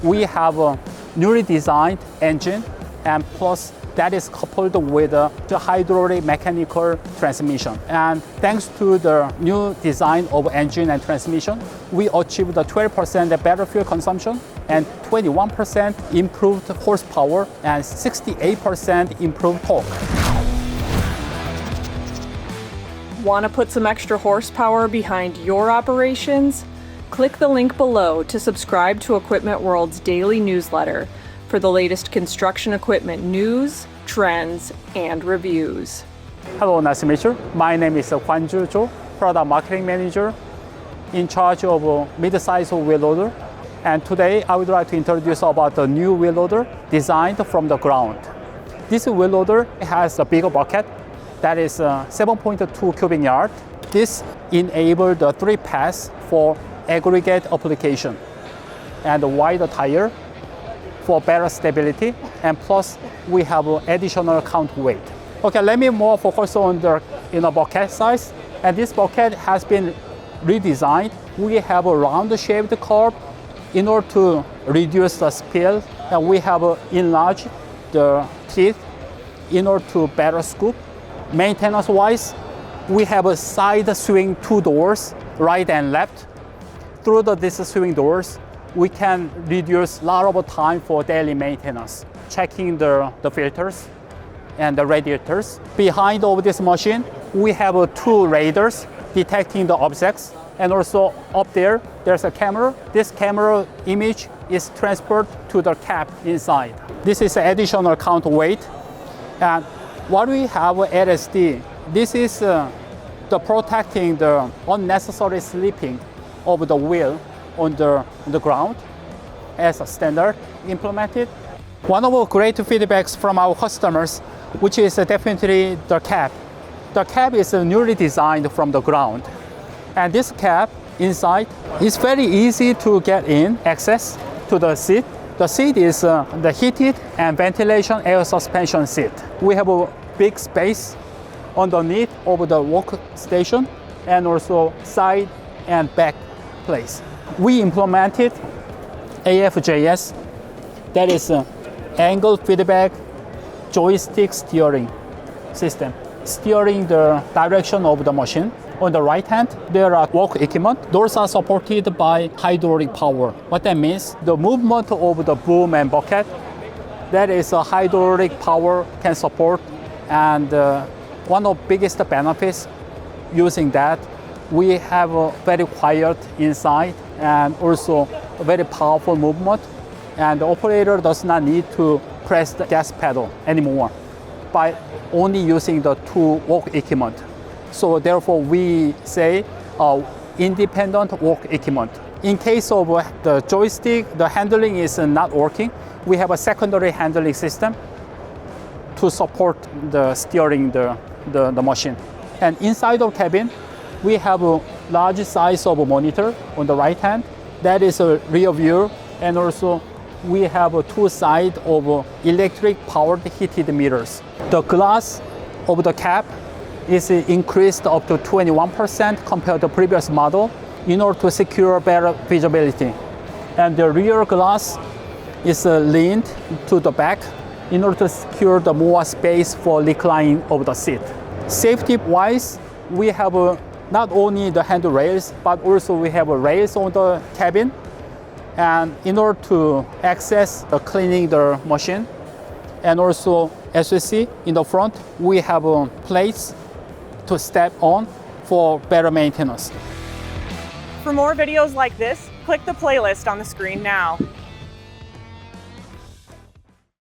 we have a newly designed engine, and plus that is coupled with the hydraulic-mechanical transmission. And thanks to the new design of engine and transmission, we achieved a 12% better fuel consumption and 21% improved horsepower and 68% improved torque. Want to put some extra horsepower behind your operations? Click the link below to subscribe to Equipment World's daily newsletter for the latest construction equipment news, trends, and reviews. Hello, nice to meet you. My name is Kwanju Jo, Product Marketing Manager in charge of mid-size wheel loader. And today I would like to introduce about the new wheel loader designed from the ground. This wheel loader has a bigger bucket that is 7.2 cubic yard. This enables the 3-pass for aggregate application and a wider tire for better stability, and plus we have additional counterweight. Okay, let me more focus on the bucket size. And this bucket has been redesigned. We have a round-shaped curve in order to reduce the spill, and we have enlarged the teeth in order to better scoop. Maintenance-wise, we have a side swing 2 doors, right and left. Through these swing doors, we can reduce a lot of time for daily maintenance, checking the filters and the radiators. Behind of this machine, we have 2 radars detecting the objects, and also up there, there's a camera. This camera image is transferred to the cap inside. This is additional counterweight. And what we have LSD, this is the protecting the unnecessary slipping of the wheel on the ground as a standard implemented. One of the great feedbacks from our customers, which is definitely the cap. The cap is newly designed from the ground. And this cap inside is very easy to get in, access to the seat. The seat is the heated and ventilation air suspension seat. We have a big space underneath of the workstation and also side and back place. We implemented AFJS, that is angle feedback joystick steering system, steering the direction of the machine. On the right hand, there are work equipment. Those are supported by hydraulic power. What that means, the movement of the boom and bucket, that is a hydraulic power can support. And one of the biggest benefits using that, we have a very quiet inside and also a very powerful movement. And the operator does not need to press the gas pedal anymore by only using the 2 work equipment. So therefore we say independent work equipment. In case of the joystick, the handling is not working, we have a secondary handling system to support the steering the machine. And inside of cabin, we have a large size of a monitor on the right hand. That is a rear view, and also we have 2 sides of electric powered heated mirrors. The glass of the cap is increased up to 21% compared to previous model in order to secure better visibility. And the rear glass is leaned to the back in order to secure the more space for reclining of the seat. Safety-wise, we have not only the handrails, but also we have rails on the cabin. And in order to access cleaning the machine, and also as you see in the front, we have plates to step on for better maintenance. For more videos like this, click the playlist on the screen now.